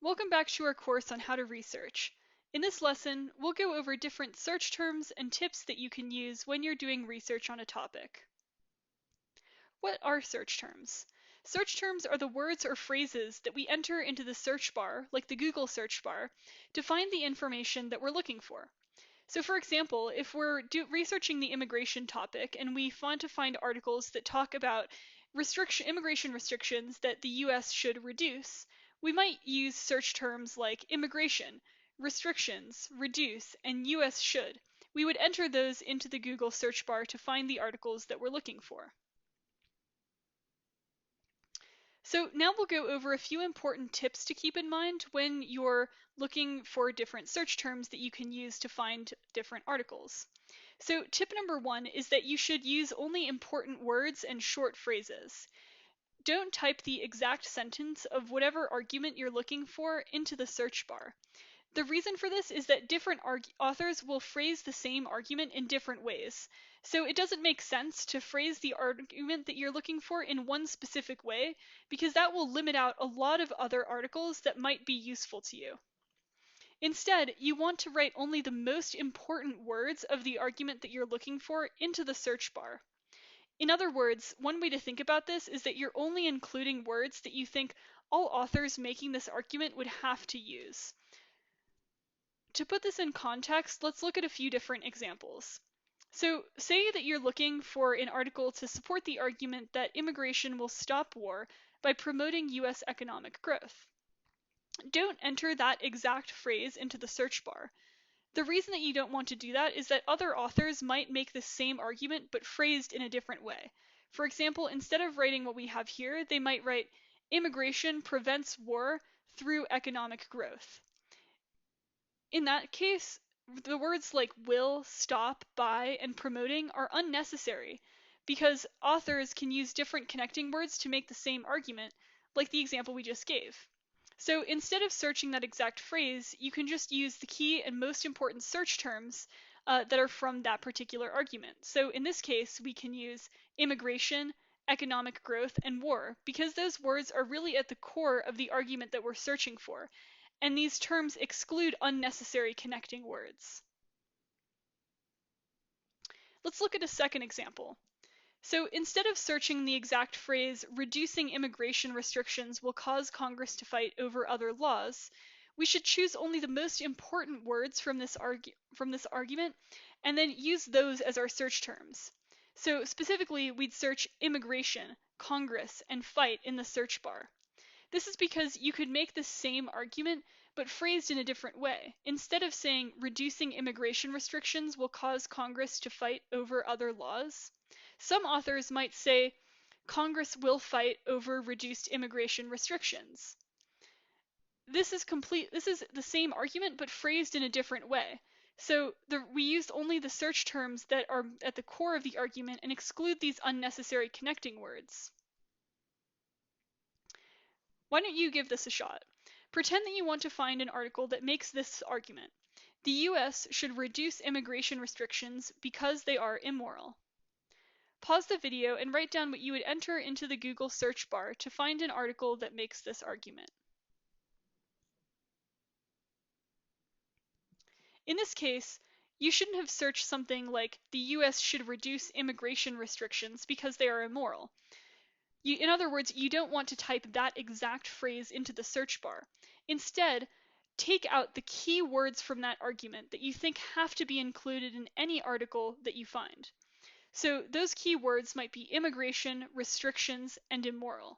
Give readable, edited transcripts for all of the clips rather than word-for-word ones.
Welcome back to our course on how to research. In this lesson, we'll go over different search terms and tips that you can use when you're doing research on a topic. What are search terms? Search terms are the words or phrases that we enter into the search bar, like the Google search bar, to find the information that we're looking for. So for example, if we're researching the immigration topic and we want to find articles that talk about immigration restrictions that the US should reduce, we might use search terms like immigration, restrictions, reduce, and US should. We would enter those into the Google search bar to find the articles that we're looking for. So now we'll go over a few important tips to keep in mind when you're looking for different search terms that you can use to find different articles. So tip number 1 is that you should use only important words and short phrases. Don't type the exact sentence of whatever argument you're looking for into the search bar. The reason for this is that different authors will phrase the same argument in different ways. So it doesn't make sense to phrase the argument that you're looking for in one specific way, because that will limit out a lot of other articles that might be useful to you. Instead, you want to write only the most important words of the argument that you're looking for into the search bar. In other words, one way to think about this is that you're only including words that you think all authors making this argument would have to use. To put this in context, let's look at a few different examples. So say that you're looking for an article to support the argument that immigration will stop war by promoting US economic growth. Don't enter that exact phrase into the search bar. The reason that you don't want to do that is that other authors might make the same argument but phrased in a different way. For example, instead of writing what we have here, they might write, immigration prevents war through economic growth. In that case, the words like will, stop, by, and promoting are unnecessary because authors can use different connecting words to make the same argument, like the example we just gave. So instead of searching that exact phrase, you can just use the key and most important search terms that are from that particular argument. So in this case, we can use immigration, economic growth, and war, because those words are really at the core of the argument that we're searching for, and these terms exclude unnecessary connecting words. Let's look at a second example. So instead of searching the exact phrase, reducing immigration restrictions will cause Congress to fight over other laws, we should choose only the most important words from this argument and then use those as our search terms. So specifically, we'd search immigration, Congress, and fight in the search bar. This is because you could make the same argument but phrased in a different way. Instead of saying reducing immigration restrictions will cause Congress to fight over other laws, some authors might say Congress will fight over reduced immigration restrictions. This is the same argument but phrased in a different way. So we used only the search terms that are at the core of the argument and exclude these unnecessary connecting words. Why don't you give this a shot? Pretend that you want to find an article that makes this argument. The US should reduce immigration restrictions because they are immoral. Pause the video and write down what you would enter into the Google search bar to find an article that makes this argument. In this case, you shouldn't have searched something like the US should reduce immigration restrictions because they are immoral. In other words, you don't want to type that exact phrase into the search bar. Instead, take out the key words from that argument that you think have to be included in any article that you find. So those key words might be immigration, restrictions, and immoral.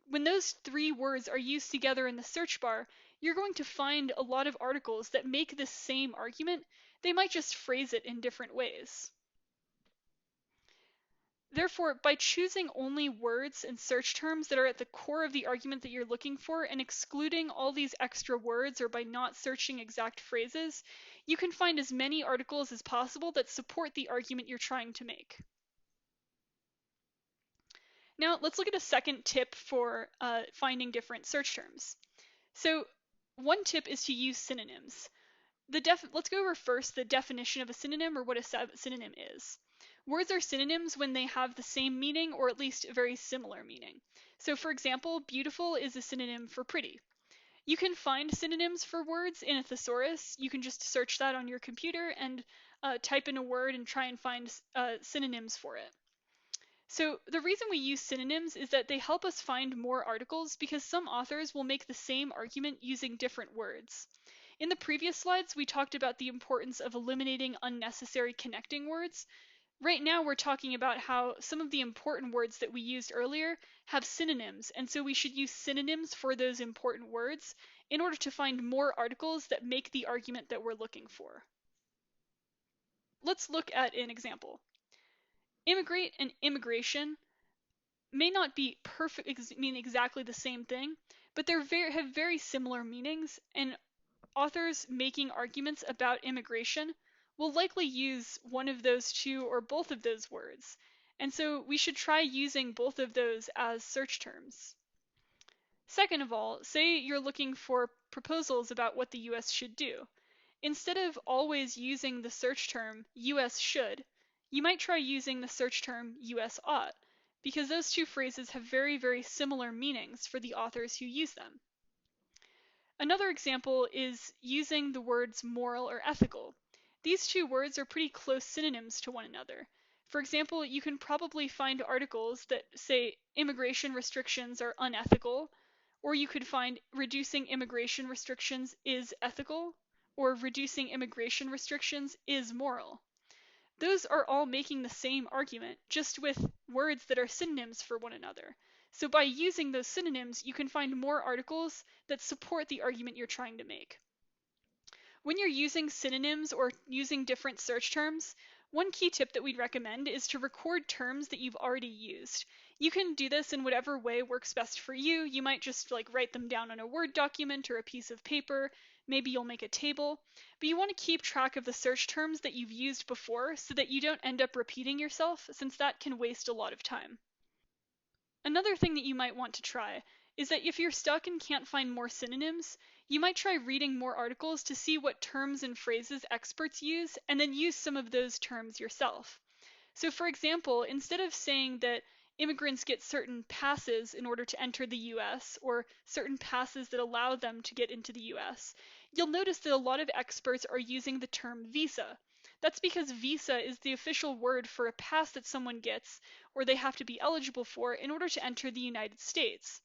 When those three words are used together in the search bar, you're going to find a lot of articles that make the same argument. They might just phrase it in different ways. Therefore, by choosing only words and search terms that are at the core of the argument that you're looking for and excluding all these extra words, or by not searching exact phrases, you can find as many articles as possible that support the argument you're trying to make. Now, let's look at a second tip for finding different search terms. So one tip is to use synonyms. Let's go over first the definition of a synonym, or what a synonym is. Words are synonyms when they have the same meaning or at least a very similar meaning. So for example, beautiful is a synonym for pretty. You can find synonyms for words in a thesaurus. You can just search that on your computer and type in a word and try and find synonyms for it. So the reason we use synonyms is that they help us find more articles because some authors will make the same argument using different words. In the previous slides, we talked about the importance of eliminating unnecessary connecting words. Right now, we're talking about how some of the important words that we used earlier have synonyms, and so we should use synonyms for those important words in order to find more articles that make the argument that we're looking for. Let's look at an example. Immigrate and immigration may not be mean exactly the same thing, but they have very similar meanings, and authors making arguments about immigration will likely use one of those two or both of those words. And so we should try using both of those as search terms. Second of all, say you're looking for proposals about what the US should do. Instead of always using the search term US should, you might try using the search term US ought, because those two phrases have very, very similar meanings for the authors who use them. Another example is using the words moral or ethical. These two words are pretty close synonyms to one another. For example, you can probably find articles that say immigration restrictions are unethical, or you could find reducing immigration restrictions is ethical, or reducing immigration restrictions is moral. Those are all making the same argument, just with words that are synonyms for one another. So by using those synonyms, you can find more articles that support the argument you're trying to make. When you're using synonyms or using different search terms, one key tip that we'd recommend is to record terms that you've already used. You can do this in whatever way works best for you. You might just write them down on a Word document or a piece of paper. Maybe you'll make a table. But you want to keep track of the search terms that you've used before so that you don't end up repeating yourself, since that can waste a lot of time. Another thing that you might want to try is that if you're stuck and can't find more synonyms, you might try reading more articles to see what terms and phrases experts use, and then use some of those terms yourself. So for example, instead of saying that immigrants get certain passes in order to enter the US, or certain passes that allow them to get into the US, you'll notice that a lot of experts are using the term visa. That's because visa is the official word for a pass that someone gets, or they have to be eligible for, in order to enter the United States.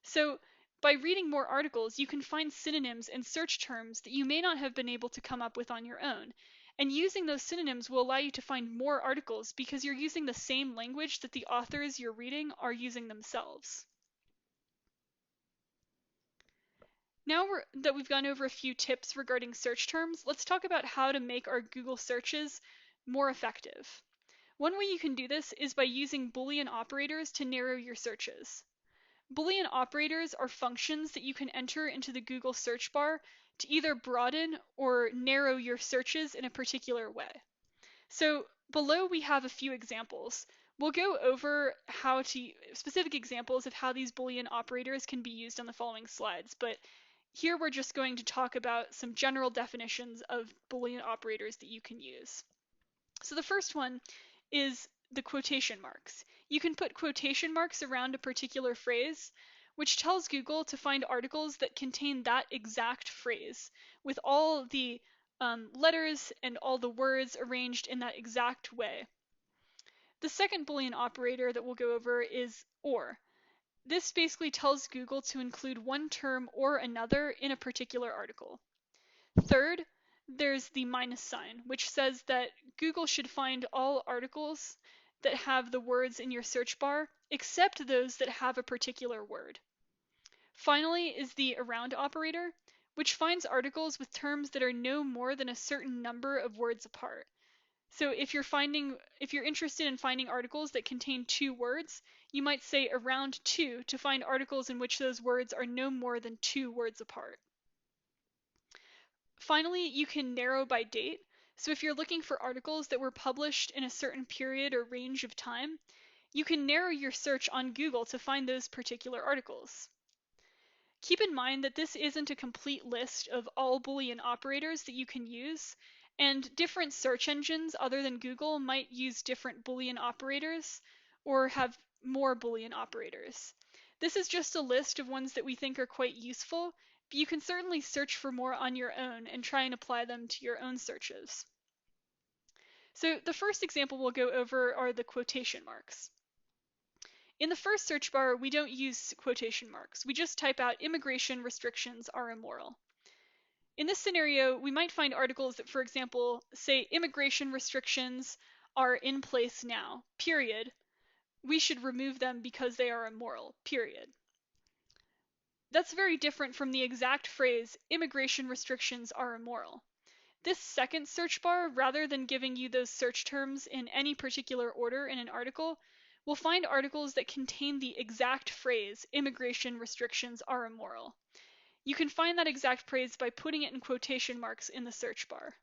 So by reading more articles, you can find synonyms and search terms that you may not have been able to come up with on your own. And using those synonyms will allow you to find more articles because you're using the same language that the authors you're reading are using themselves. Now that we've gone over a few tips regarding search terms, let's talk about how to make our Google searches more effective. One way you can do this is by using Boolean operators to narrow your searches. Boolean operators are functions that you can enter into the Google search bar to either broaden or narrow your searches in a particular way. So below we have a few examples. We'll go over specific examples of how these Boolean operators can be used on the following slides, but here we're just going to talk about some general definitions of Boolean operators that you can use. So the first one is the quotation marks. You can put quotation marks around a particular phrase, which tells Google to find articles that contain that exact phrase, with all the letters and all the words arranged in that exact way. The second Boolean operator that we'll go over is OR. This basically tells Google to include one term or another in a particular article. Third, there's the minus sign, which says that Google should find all articles that have the words in your search bar, except those that have a particular word. Finally is the around operator, which finds articles with terms that are no more than a certain number of words apart. So if you're interested in finding articles that contain 2 words, you might say around 2 to find articles in which those words are no more than 2 words apart. Finally, you can narrow by date. So if you're looking for articles that were published in a certain period or range of time, you can narrow your search on Google to find those particular articles. Keep in mind that this isn't a complete list of all Boolean operators that you can use, and different search engines other than Google might use different Boolean operators or have more Boolean operators. This is just a list of ones that we think are quite useful, but you can certainly search for more on your own and try and apply them to your own searches. So the first example we'll go over are the quotation marks. In the first search bar, we don't use quotation marks. We just type out immigration restrictions are immoral. In this scenario, we might find articles that, for example, say immigration restrictions are in place now, period. We should remove them because they are immoral, period. That's very different from the exact phrase, immigration restrictions are immoral. This second search bar, rather than giving you those search terms in any particular order in an article, will find articles that contain the exact phrase, immigration restrictions are immoral. You can find that exact phrase by putting it in quotation marks in the search bar.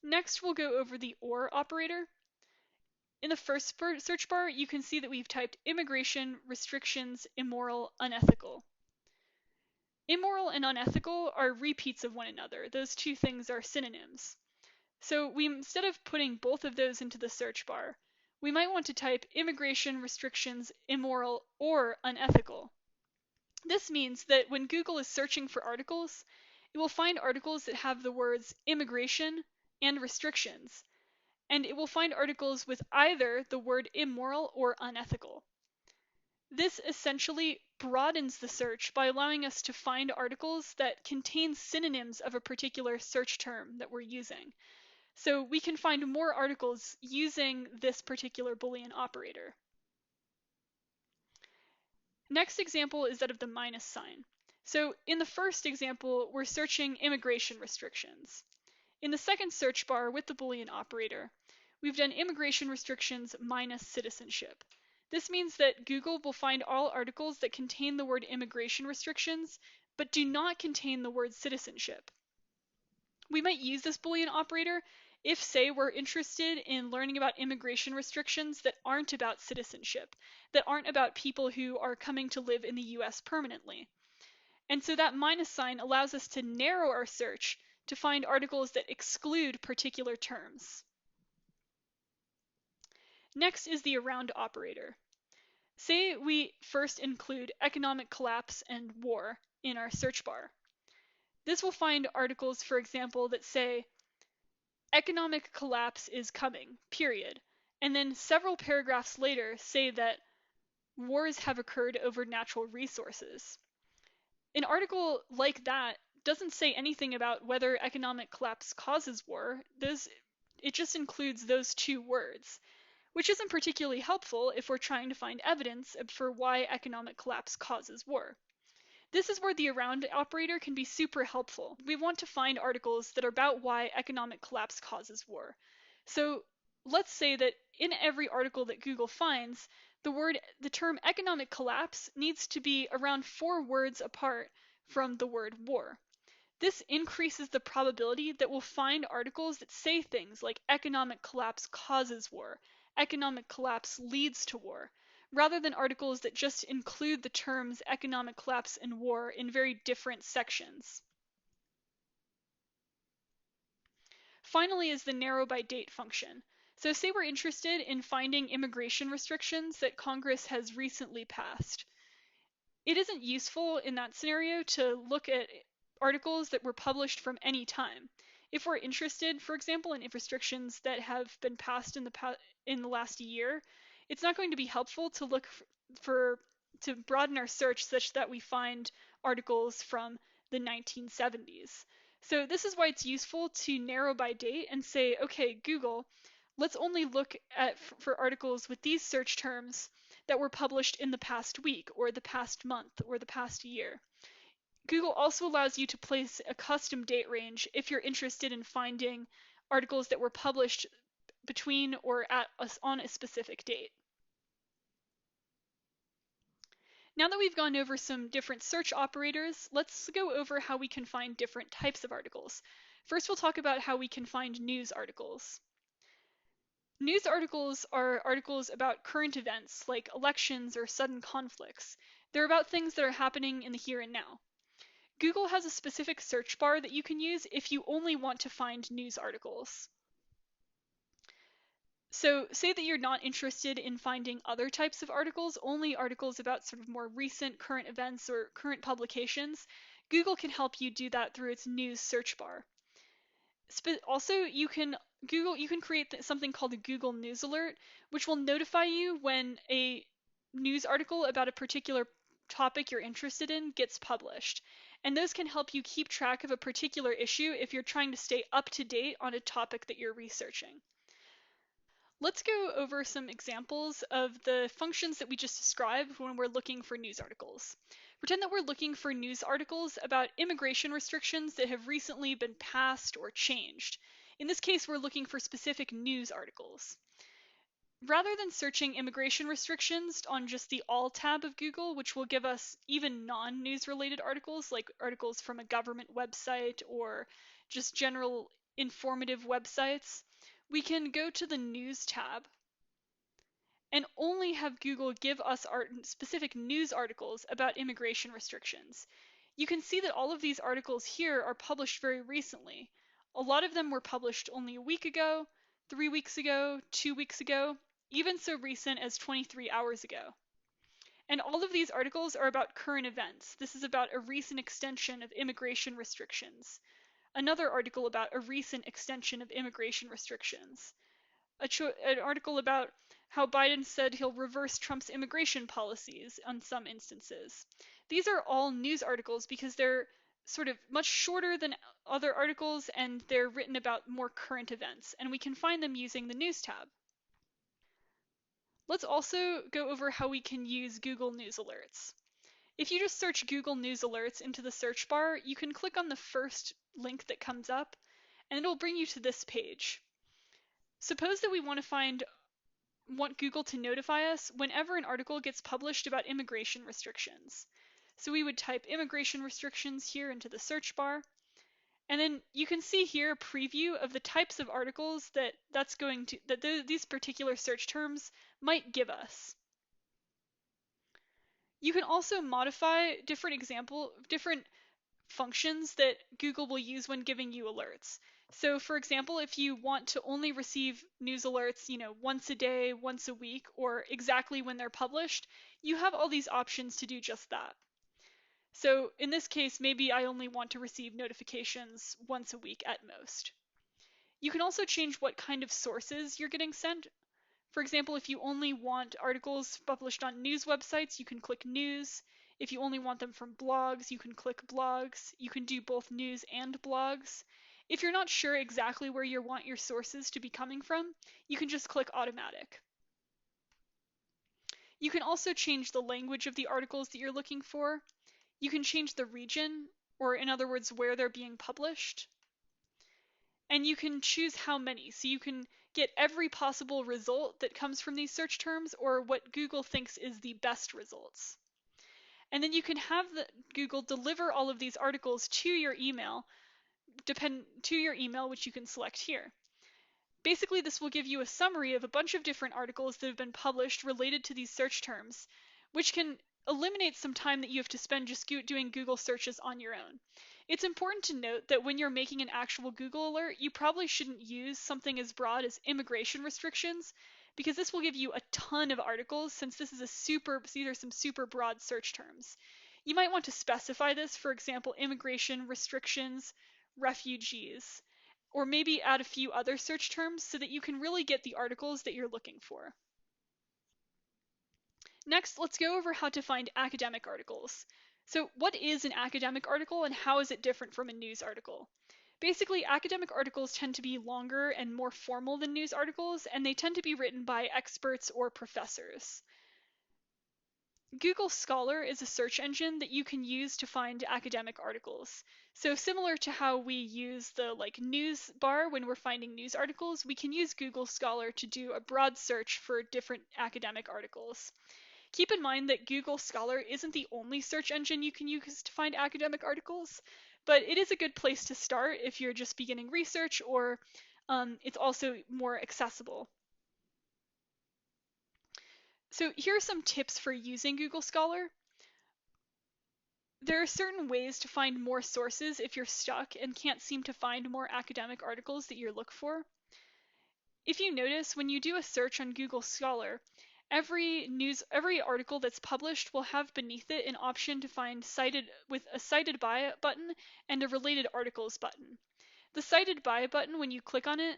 Next, we'll go over the OR operator. In the first search bar, you can see that we've typed immigration restrictions immoral unethical. Immoral and unethical are repeats of one another. Those two things are synonyms. So instead of putting both of those into the search bar, we might want to type immigration restrictions immoral or unethical. This means that when Google is searching for articles, it will find articles that have the words immigration and restrictions, and it will find articles with either the word immoral or unethical. This essentially broadens the search by allowing us to find articles that contain synonyms of a particular search term that we're using. So we can find more articles using this particular Boolean operator. Next example is that of the minus sign. So in the first example, we're searching immigration restrictions. In the second search bar with the Boolean operator, we've done immigration restrictions minus citizenship. This means that Google will find all articles that contain the word immigration restrictions, but do not contain the word citizenship. We might use this Boolean operator if, say, we're interested in learning about immigration restrictions that aren't about citizenship, that aren't about people who are coming to live in the US permanently. And so that minus sign allows us to narrow our search to find articles that exclude particular terms. Next is the around operator. Say we first include economic collapse and war in our search bar. This will find articles, for example, that say economic collapse is coming, period. And then several paragraphs later say that wars have occurred over natural resources. An article like that doesn't say anything about whether economic collapse causes war. It just includes those two words, which isn't particularly helpful if we're trying to find evidence for why economic collapse causes war. This is where the around operator can be super helpful. We want to find articles that are about why economic collapse causes war. So let's say that in every article that Google finds, the term economic collapse needs to be around 4 words apart from the word war. This increases the probability that we'll find articles that say things like economic collapse causes war, economic collapse leads to war, rather than articles that just include the terms economic collapse and war in very different sections. Finally is the narrow by date function. So say we're interested in finding immigration restrictions that Congress has recently passed. It isn't useful in that scenario to look at articles that were published from any time. If we're interested, for example, in restrictions that have been passed in the last year, it's not going to be helpful to look to broaden our search such that we find articles from the 1970s. So this is why it's useful to narrow by date and say, okay, Google, let's only look for articles with these search terms that were published in the past week or the past month or the past year. Google also allows you to place a custom date range if you're interested in finding articles that were published between or on a specific date. Now that we've gone over some different search operators, let's go over how we can find different types of articles. First, we'll talk about how we can find news articles. News articles are articles about current events like elections or sudden conflicts. They're about things that are happening in the here and now. Google has a specific search bar that you can use if you only want to find news articles. So say that you're not interested in finding other types of articles, only articles about sort of more recent current events or current publications. Google can help you do that through its news search bar. Also, you can create something called a Google News Alert, which will notify you when a news article about a particular topic you're interested in gets published. And those can help you keep track of a particular issue if you're trying to stay up to date on a topic that you're researching. Let's go over some examples of the functions that we just described when we're looking for news articles. Pretend that we're looking for news articles about immigration restrictions that have recently been passed or changed. In this case, we're looking for specific news articles. Rather than searching immigration restrictions on just the All tab of Google, which will give us even non-news related articles, like articles from a government website or just general informative websites, we can go to the News tab and only have Google give us specific news articles about immigration restrictions. You can see that all of these articles here are published very recently. A lot of them were published only a week ago, 3 weeks ago, 2 weeks ago, even so recent as 23 hours ago. And all of these articles are about current events. This is about a recent extension of immigration restrictions. Another article about a recent extension of immigration restrictions. An article about how Biden said he'll reverse Trump's immigration policies on some instances. These are all news articles because they're sort of much shorter than other articles and they're written about more current events, and we can find them using the News tab. Let's also go over how we can use Google News Alerts. If you just search Google News Alerts into the search bar, you can click on the first link that comes up, and it'll bring you to this page. Suppose that we want Google to notify us whenever an article gets published about immigration restrictions. So we would type immigration restrictions here into the search bar, and then you can see here a preview of the types of articles that these particular search terms might give us. You can also modify different functions that Google will use when giving you alerts. So for example, if you want to only receive news alerts, once a day, once a week, or exactly when they're published, you have all these options to do just that. So in this case, maybe I only want to receive notifications once a week at most. You can also change what kind of sources you're getting sent. For example, if you only want articles published on news websites, you can click news. If you only want them from blogs, you can click blogs. You can do both news and blogs. If you're not sure exactly where you want your sources to be coming from, you can just click automatic. You can also change the language of the articles that you're looking for. You can change the region, or in other words, where they're being published. And you can choose how many. So you can get every possible result that comes from these search terms, or what Google thinks is the best results. And then you can have Google deliver all of these articles to your email, which you can select here. Basically, this will give you a summary of a bunch of different articles that have been published related to these search terms, which can eliminate some time that you have to spend just doing Google searches on your own. It's important to note that when you're making an actual Google alert, you probably shouldn't use something as broad as immigration restrictions, because this will give you a ton of articles since these are some super broad search terms. You might want to specify this, for example, immigration restrictions, refugees, or maybe add a few other search terms so that you can really get the articles that you're looking for. Next, let's go over how to find academic articles. So what is an academic article and how is it different from a news article? Basically, academic articles tend to be longer and more formal than news articles, and they tend to be written by experts or professors. Google Scholar is a search engine that you can use to find academic articles. So similar to how we use the news bar when we're finding news articles, we can use Google Scholar to do a broad search for different academic articles. Keep in mind that Google Scholar isn't the only search engine you can use to find academic articles, but it is a good place to start if you're just beginning research, or it's also more accessible. So here are some tips for using Google Scholar. There are certain ways to find more sources if you're stuck and can't seem to find more academic articles that you look for. If you notice, when you do a search on Google Scholar, every article that's published will have beneath it an option to find cited with a cited by button and a related articles button. The cited by button, when you click on it,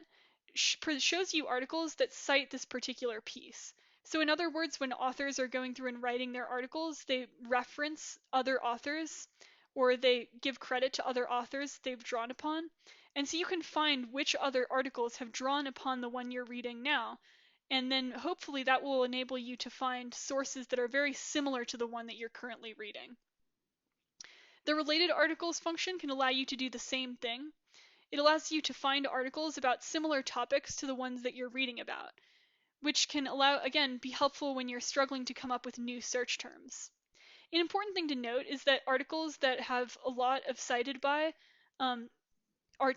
shows you articles that cite this particular piece. So in other words, when authors are going through and writing their articles, they reference other authors or they give credit to other authors they've drawn upon. And so you can find which other articles have drawn upon the one you're reading now. And then hopefully that will enable you to find sources that are very similar to the one that you're currently reading. The related articles function can allow you to do the same thing. It allows you to find articles about similar topics to the ones that you're reading about, which can again, be helpful when you're struggling to come up with new search terms. An important thing to note is that articles that have a lot of cited by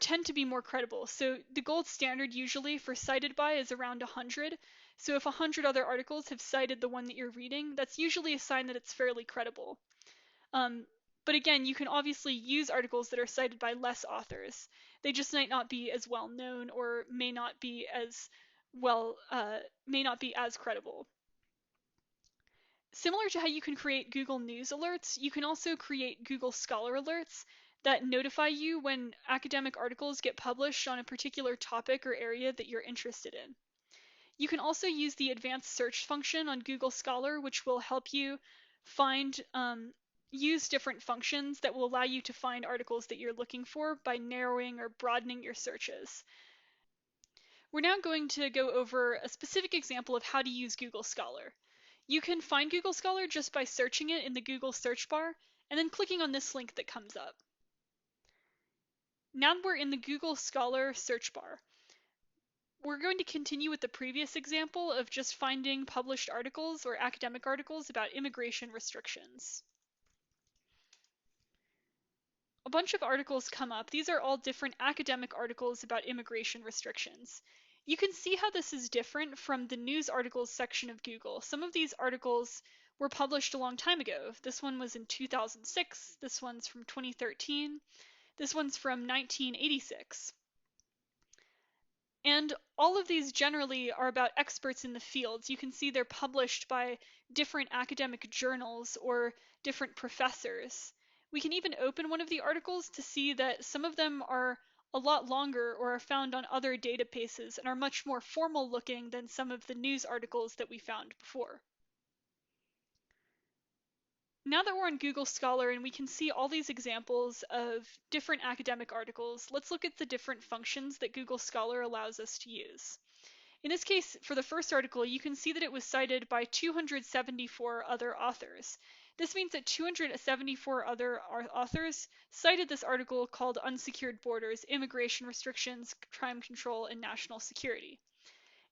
tend to be more credible. So the gold standard usually for cited by is around 100. So if 100 other articles have cited the one that you're reading, that's usually a sign that it's fairly credible. But again, you can obviously use articles that are cited by less authors. They just might not be as well known or may not be as credible. Similar to how you can create Google News alerts, you can also create Google Scholar alerts that notify you when academic articles get published on a particular topic or area that you're interested in. You can also use the advanced search function on Google Scholar, which will help you use different functions that will allow you to find articles that you're looking for by narrowing or broadening your searches. We're now going to go over a specific example of how to use Google Scholar. You can find Google Scholar just by searching it in the Google search bar and then clicking on this link that comes up. Now we're in the Google Scholar search bar. We're going to continue with the previous example of just finding published articles or academic articles about immigration restrictions. A bunch of articles come up. These are all different academic articles about immigration restrictions. You can see how this is different from the news articles section of Google. Some of these articles were published a long time ago. This one was in 2006. This one's from 2013. This one's from 1986. And all of these generally are about experts in the fields. You can see they're published by different academic journals or different professors. We can even open one of the articles to see that some of them are a lot longer or are found on other databases and are much more formal looking than some of the news articles that we found before. Now that we're on Google Scholar and we can see all these examples of different academic articles, let's look at the different functions that Google Scholar allows us to use. In this case, for the first article, you can see that it was cited by 274 other authors. This means that 274 other authors cited this article called Unsecured Borders, Immigration Restrictions, Crime Control, and National Security.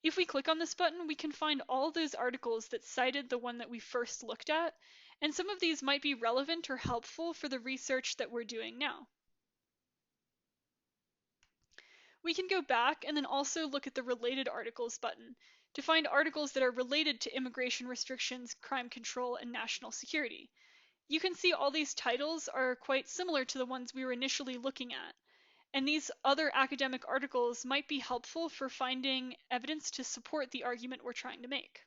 If we click on this button, we can find all those articles that cited the one that we first looked at, and some of these might be relevant or helpful for the research that we're doing now. We can go back and then also look at the Related Articles button to find articles that are related to immigration restrictions, crime control, and national security. You can see all these titles are quite similar to the ones we were initially looking at, and these other academic articles might be helpful for finding evidence to support the argument we're trying to make.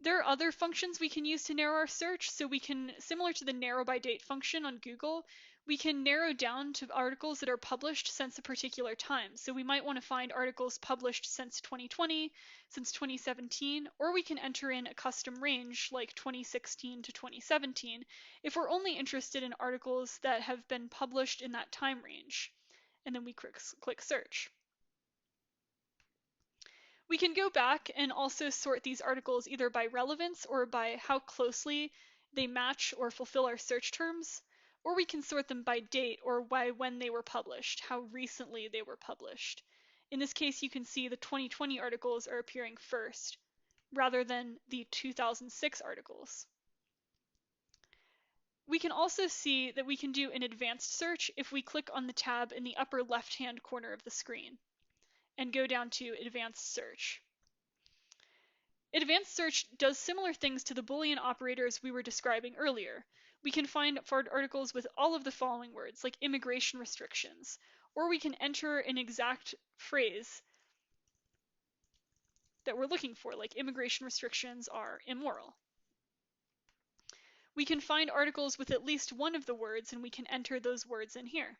There are other functions we can use to narrow our search, so we can, similar to the narrow by date function on Google, we can narrow down to articles that are published since a particular time. So we might want to find articles published since 2020, since 2017, or we can enter in a custom range like 2016 to 2017 if we're only interested in articles that have been published in that time range. And then we click search. We can go back and also sort these articles either by relevance or by how closely they match or fulfill our search terms, or we can sort them by date or by when they were published, how recently they were published. In this case, you can see the 2020 articles are appearing first, rather than the 2006 articles. We can also see that we can do an advanced search if we click on the tab in the upper left-hand corner of the screen and go down to advanced search. Advanced search does similar things to the Boolean operators we were describing earlier. We can find articles with all of the following words, like immigration restrictions, or we can enter an exact phrase that we're looking for, like immigration restrictions are immoral. We can find articles with at least one of the words, and we can enter those words in here,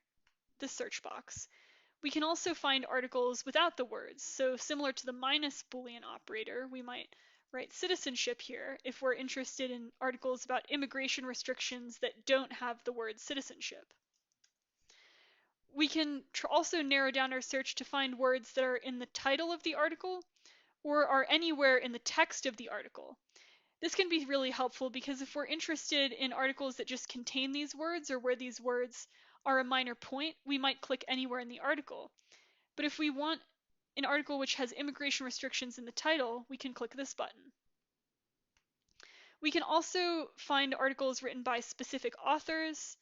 this search box. We can also find articles without the words. So similar to the minus Boolean operator, we might write citizenship here if we're interested in articles about immigration restrictions that don't have the word citizenship. We can also narrow down our search to find words that are in the title of the article or are anywhere in the text of the article. This can be really helpful because if we're interested in articles that just contain these words or where these words are a minor point, we might click anywhere in the article. But if we want an article which has immigration restrictions in the title, we can click this button. We can also find articles written by specific authors,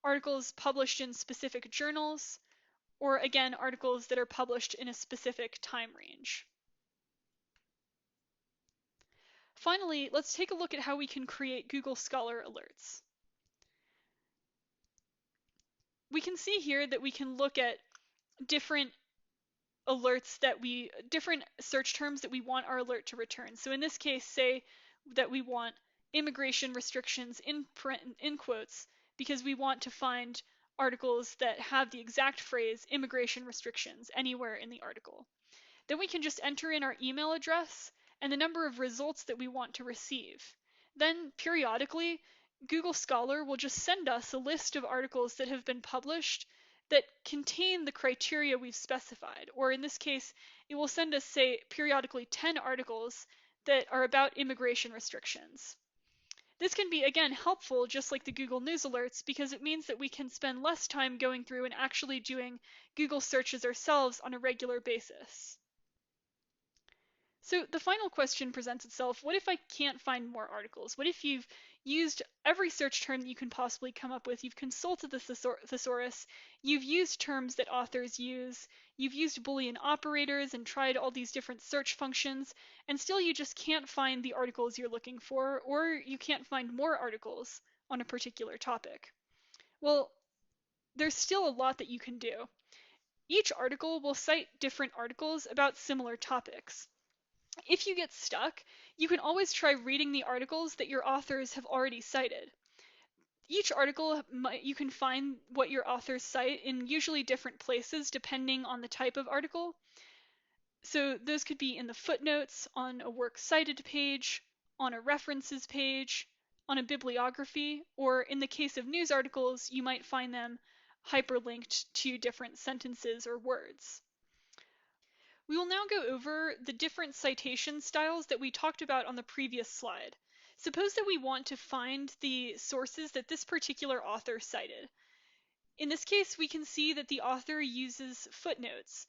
articles published in specific journals, or again, articles that are published in a specific time range. Finally, let's take a look at how we can create Google Scholar alerts. We can see here that we can look at different alerts different search terms that we want our alert to return. So in this case, say that we want immigration restrictions in quotes because we want to find articles that have the exact phrase immigration restrictions anywhere in the article. Then we can just enter in our email address and the number of results that we want to receive. Then periodically, Google Scholar will just send us a list of articles that have been published that contain the criteria we've specified. Or in this case, it will send us, say, periodically 10 articles that are about immigration restrictions. This can be, again, helpful just like the Google News alerts because it means that we can spend less time going through and actually doing Google searches ourselves on a regular basis. So the final question presents itself, what if I can't find more articles? What if you've used every search term that you can possibly come up with, you've consulted the thesaurus, you've used terms that authors use, you've used Boolean operators and tried all these different search functions, and still you just can't find the articles you're looking for, or you can't find more articles on a particular topic? Well, there's still a lot that you can do. Each article will cite different articles about similar topics. If you get stuck, you can always try reading the articles that your authors have already cited. Each article, you can find what your authors cite in usually different places depending on the type of article. So those could be in the footnotes, on a works cited page, on a references page, on a bibliography, or in the case of news articles, you might find them hyperlinked to different sentences or words. We will now go over the different citation styles that we talked about on the previous slide. Suppose that we want to find the sources that this particular author cited. In this case, we can see that the author uses footnotes.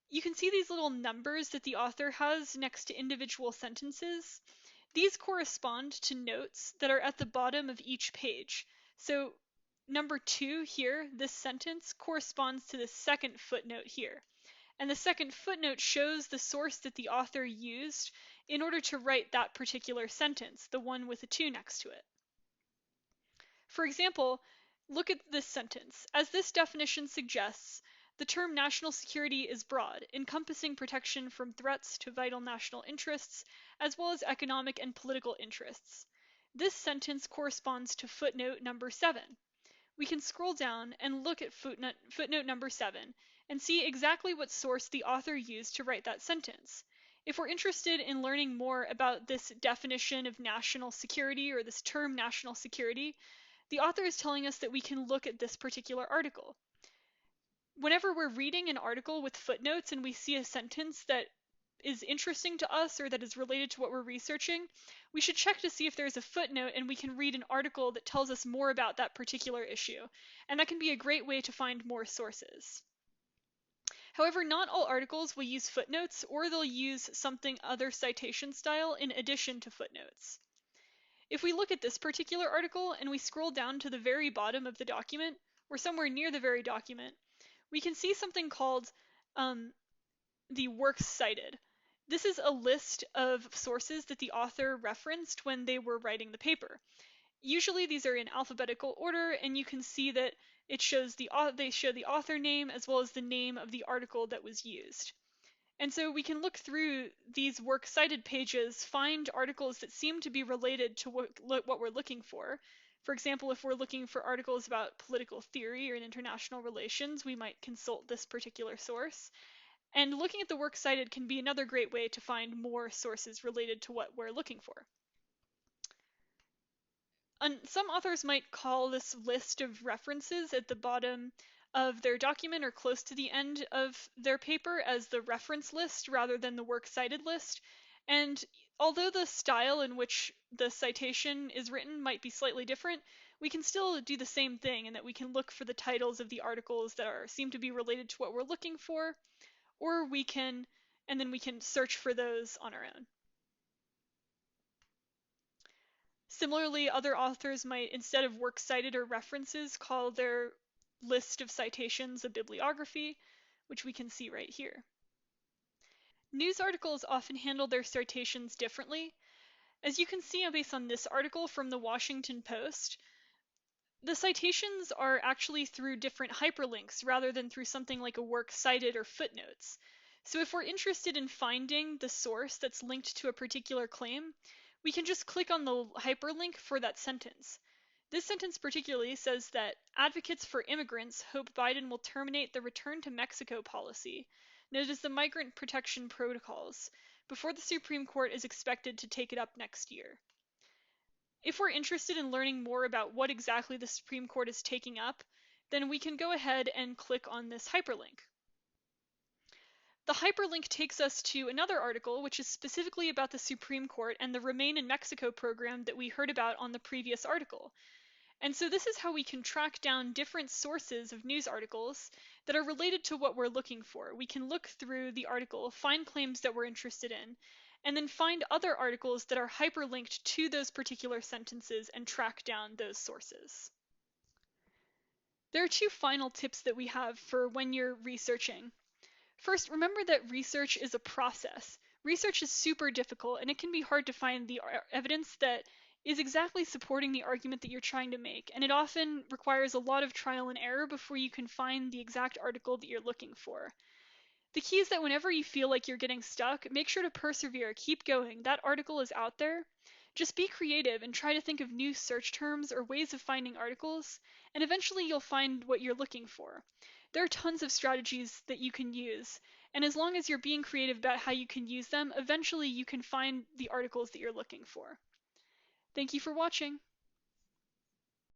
You can see these little numbers that the author has next to individual sentences. These correspond to notes that are at the bottom of each page. So number 2 here, this sentence, corresponds to the second footnote here. And the second footnote shows the source that the author used in order to write that particular sentence, the one with a 2 next to it. For example, look at this sentence. As this definition suggests, the term national security is broad, encompassing protection from threats to vital national interests, as well as economic and political interests. This sentence corresponds to footnote number 7. We can scroll down and look at footnote number 7 and see exactly what source the author used to write that sentence. If we're interested in learning more about this definition of national security or this term national security, the author is telling us that we can look at this particular article. Whenever we're reading an article with footnotes and we see a sentence that is interesting to us or that is related to what we're researching, we should check to see if there's a footnote and we can read an article that tells us more about that particular issue. And that can be a great way to find more sources. However, not all articles will use footnotes, or they'll use something other citation style in addition to footnotes. If we look at this particular article and we scroll down to the very bottom of the document, or somewhere near the very document, we can see something called the works cited. This is a list of sources that the author referenced when they were writing the paper. Usually these are in alphabetical order, and you can see that It shows they show the author name as well as the name of the article that was used. And so we can look through these works cited pages, find articles that seem to be related to what we're looking for. For example, if we're looking for articles about political theory or international relations, we might consult this particular source. And looking at the works cited can be another great way to find more sources related to what we're looking for. Some authors might call this list of references at the bottom of their document or close to the end of their paper as the reference list rather than the works cited list. And although the style in which the citation is written might be slightly different, we can still do the same thing in that we can look for the titles of the articles that seem to be related to what we're looking for, or then we can search for those on our own. Similarly, other authors might, instead of works cited or references, call their list of citations a bibliography, which we can see right here. News articles often handle their citations differently. As you can see based on this article from the Washington Post, the citations are actually through different hyperlinks rather than through something like a works cited or footnotes. So if we're interested in finding the source that's linked to a particular claim, we can just click on the hyperlink for that sentence. This sentence particularly says that advocates for immigrants hope Biden will terminate the return to Mexico policy, known as the Migrant Protection Protocols, before the Supreme Court is expected to take it up next year. If we're interested in learning more about what exactly the Supreme Court is taking up, then we can go ahead and click on this hyperlink. The hyperlink takes us to another article which is specifically about the Supreme Court and the Remain in Mexico program that we heard about on the previous article. And so this is how we can track down different sources of news articles that are related to what we're looking for. We can look through the article, find claims that we're interested in, and then find other articles that are hyperlinked to those particular sentences and track down those sources. There are two final tips that we have for when you're researching. First, remember that research is a process. Research is super difficult, and it can be hard to find the evidence that is exactly supporting the argument that you're trying to make, and it often requires a lot of trial and error before you can find the exact article that you're looking for. The key is that whenever you feel like you're getting stuck, make sure to persevere, keep going. That article is out there. Just be creative and try to think of new search terms or ways of finding articles, and eventually you'll find what you're looking for. There are tons of strategies that you can use, and as long as you're being creative about how you can use them, eventually you can find the articles that you're looking for. Thank you for watching.